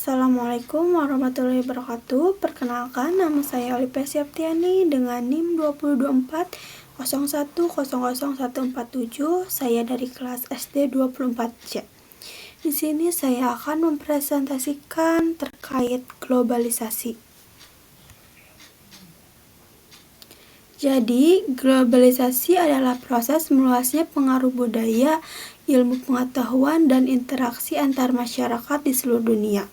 Assalamualaikum warahmatullahi wabarakatuh. Perkenalkan, nama saya Olivia Septiani dengan NIM 202401000147. Saya dari kelas SD 24C. Di sini saya akan mempresentasikan terkait globalisasi. Jadi, globalisasi adalah proses meluasnya pengaruh budaya, ilmu pengetahuan, dan interaksi antar masyarakat di seluruh dunia.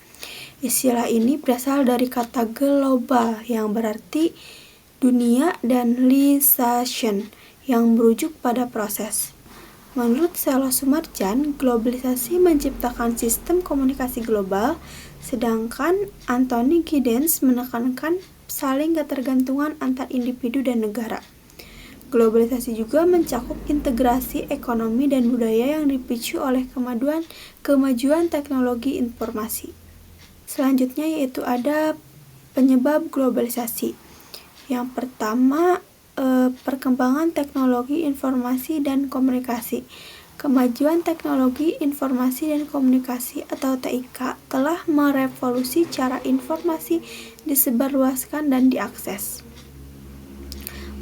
Istilah ini berasal dari kata global yang berarti dunia dan lisation yang merujuk pada proses. Menurut Selo Sumarjan, globalisasi menciptakan sistem komunikasi global, sedangkan Anthony Giddens menekankan saling ketergantungan antar individu dan negara. Globalisasi juga mencakup integrasi ekonomi dan budaya yang dipicu oleh kemajuan teknologi informasi. Selanjutnya yaitu ada penyebab globalisasi. Yang pertama, perkembangan teknologi informasi dan komunikasi. Kemajuan teknologi informasi dan komunikasi atau TIK telah merevolusi cara informasi disebarluaskan dan diakses.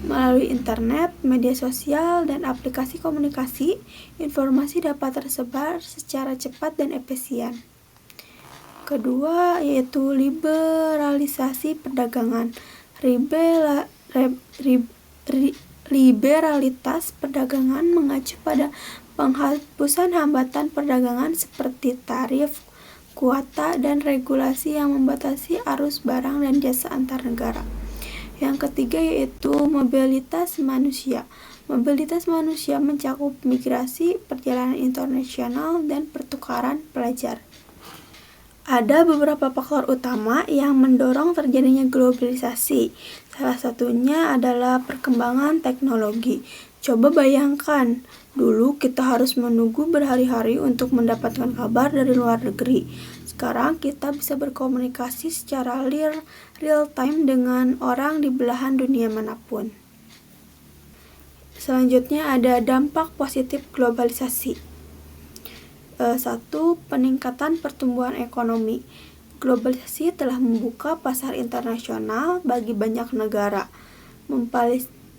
Melalui internet, media sosial, dan aplikasi komunikasi, informasi dapat tersebar secara cepat dan efisien. Kedua yaitu liberalisasi perdagangan. Liberalitas perdagangan mengacu pada penghapusan hambatan perdagangan seperti tarif, kuota, dan regulasi yang membatasi arus barang dan jasa antar negara. Yang ketiga yaitu mobilitas manusia. Mobilitas manusia mencakup migrasi, perjalanan internasional, dan pertukaran pelajar. Ada beberapa faktor utama yang mendorong terjadinya globalisasi. Salah satunya adalah perkembangan teknologi. Coba bayangkan, dulu kita harus menunggu berhari-hari untuk mendapatkan kabar dari luar negeri. Sekarang kita bisa berkomunikasi secara real time dengan orang di belahan dunia manapun. Selanjutnya ada dampak positif globalisasi. 1. Peningkatan pertumbuhan ekonomi. Globalisasi telah membuka pasar internasional bagi banyak negara,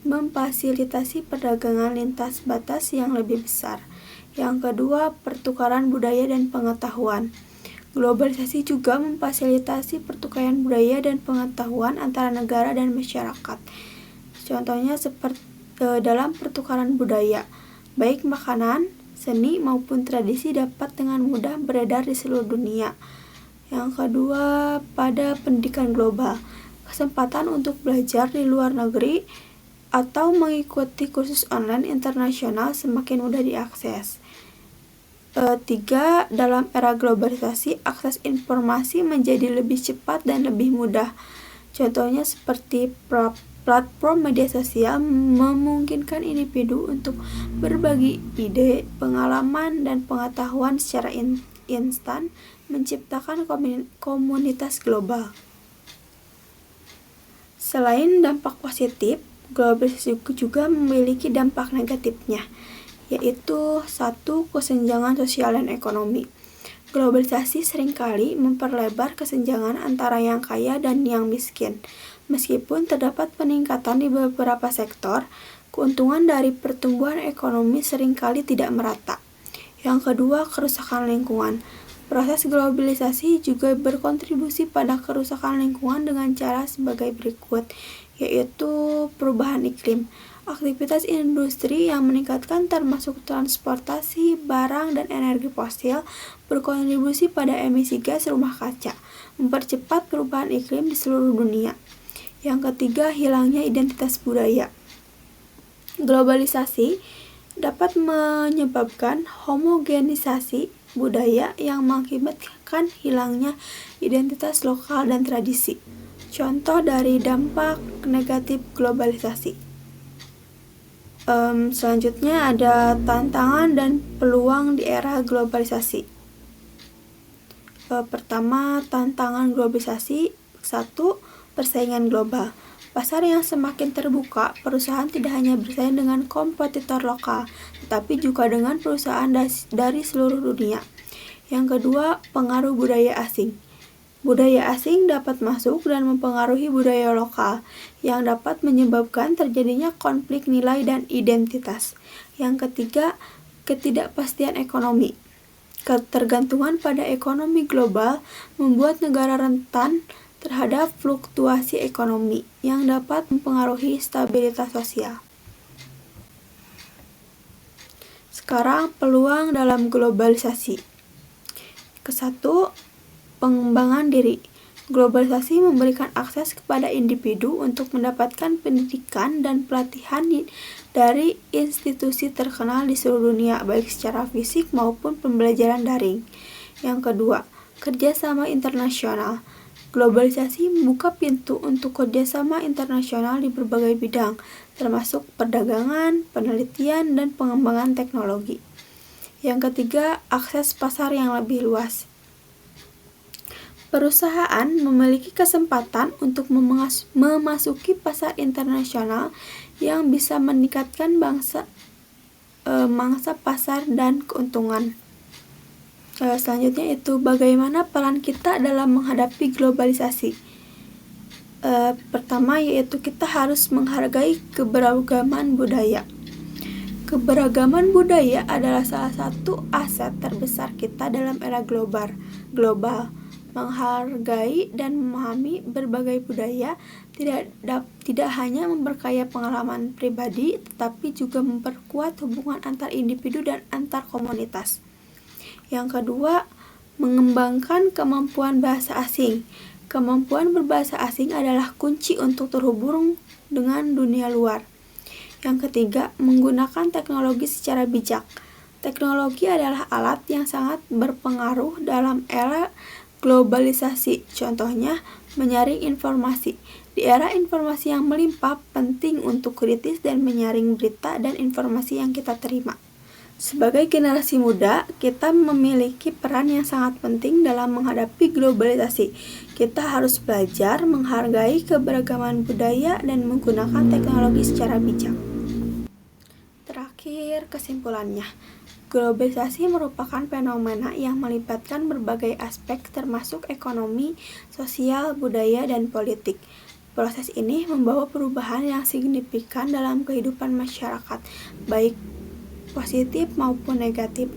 memfasilitasi perdagangan lintas batas yang lebih besar. Yang kedua, pertukaran budaya dan pengetahuan. Globalisasi juga memfasilitasi pertukaran budaya dan pengetahuan antara negara dan masyarakat. Contohnya seperti dalam pertukaran budaya, baik makanan, seni maupun tradisi dapat dengan mudah beredar di seluruh dunia. Yang kedua, pada pendidikan global, kesempatan untuk belajar di luar negeri atau mengikuti kursus online internasional semakin mudah diakses. 3. Dalam era globalisasi, akses informasi menjadi lebih cepat dan lebih mudah. Contohnya seperti platform media sosial memungkinkan individu untuk berbagi ide, pengalaman, dan pengetahuan secara instan, menciptakan komunitas global. Selain dampak positif, globalisasi juga memiliki dampak negatifnya, yaitu 1. Kesenjangan sosial dan ekonomi. Globalisasi seringkali memperlebar kesenjangan antara yang kaya dan yang miskin. Meskipun terdapat peningkatan di beberapa sektor, keuntungan dari pertumbuhan ekonomi seringkali tidak merata. Yang kedua, kerusakan lingkungan. Proses globalisasi juga berkontribusi pada kerusakan lingkungan dengan cara sebagai berikut, yaitu perubahan iklim. Aktivitas industri yang meningkatkan termasuk transportasi, barang, dan energi fosil berkontribusi pada emisi gas rumah kaca, mempercepat perubahan iklim di seluruh dunia. Yang ketiga, hilangnya identitas budaya. Globalisasi dapat menyebabkan homogenisasi budaya yang mengakibatkan hilangnya identitas lokal dan tradisi. Contoh dari dampak negatif globalisasi. Selanjutnya ada tantangan dan peluang di era globalisasi. Pertama, tantangan globalisasi. 1. Persaingan global. Pasar yang semakin terbuka, perusahaan tidak hanya bersaing dengan kompetitor lokal, tetapi juga dengan perusahaan dari seluruh dunia. Yang kedua, pengaruh budaya asing. Budaya asing dapat masuk dan mempengaruhi budaya lokal, yang dapat menyebabkan terjadinya konflik nilai dan identitas. Yang ketiga, ketidakpastian ekonomi. Ketergantungan pada ekonomi global membuat negara rentan terhadap fluktuasi ekonomi yang dapat mempengaruhi stabilitas sosial. Sekarang, peluang dalam globalisasi. Kesatu, pengembangan diri. Globalisasi memberikan akses kepada individu untuk mendapatkan pendidikan dan pelatihan dari institusi terkenal di seluruh dunia, baik secara fisik maupun pembelajaran daring. Yang kedua, kerjasama internasional. Globalisasi membuka pintu untuk kerjasama internasional di berbagai bidang, termasuk perdagangan, penelitian, dan pengembangan teknologi. Yang ketiga, akses pasar yang lebih luas. Perusahaan memiliki kesempatan untuk memasuki pasar internasional yang bisa meningkatkan mangsa pasar dan keuntungan. Selanjutnya itu bagaimana peran kita dalam menghadapi globalisasi. Pertama yaitu kita harus menghargai keberagaman budaya. Keberagaman budaya adalah salah satu aset terbesar kita dalam era global. Menghargai dan memahami berbagai budaya tidak hanya memperkaya pengalaman pribadi, tetapi juga memperkuat hubungan antar individu dan antar komunitas. Yang kedua, mengembangkan kemampuan bahasa asing. Kemampuan berbahasa asing adalah kunci untuk terhubung dengan dunia luar. Yang ketiga, menggunakan teknologi secara bijak. Teknologi adalah alat yang sangat berpengaruh dalam era globalisasi. Contohnya, menyaring informasi. Di era informasi yang melimpah, penting untuk kritis dan menyaring berita dan informasi yang kita terima. Sebagai generasi muda, kita memiliki peran yang sangat penting dalam menghadapi globalisasi. Kita harus belajar menghargai keberagaman budaya dan menggunakan teknologi secara bijak. Terakhir, kesimpulannya. Globalisasi merupakan fenomena yang melibatkan berbagai aspek termasuk ekonomi, sosial, budaya, dan politik. Proses ini membawa perubahan yang signifikan dalam kehidupan masyarakat, baik positif maupun negatif.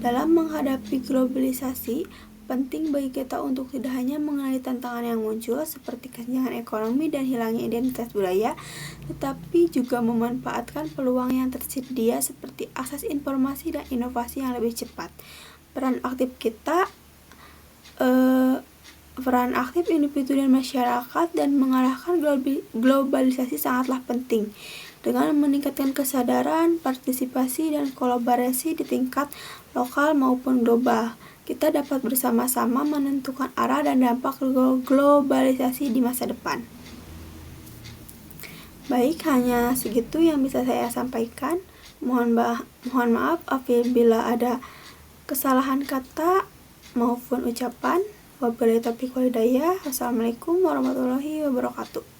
Dalam menghadapi globalisasi, penting bagi kita untuk tidak hanya mengenali tantangan yang muncul seperti kesenjangan ekonomi dan hilangnya identitas budaya, tetapi juga memanfaatkan peluang yang tersedia seperti akses informasi dan inovasi yang lebih cepat. Peran aktif individu dan masyarakat dan mengarahkan globalisasi sangatlah penting. Dengan meningkatkan kesadaran, partisipasi, dan kolaborasi di tingkat lokal maupun global, kita dapat bersama-sama menentukan arah dan dampak globalisasi di masa depan. Baik, hanya segitu yang bisa saya sampaikan. Mohon maaf apabila ada kesalahan kata maupun ucapan. Wabillahi taufiq wal hidayah. Wassalamualaikum warahmatullahi wabarakatuh.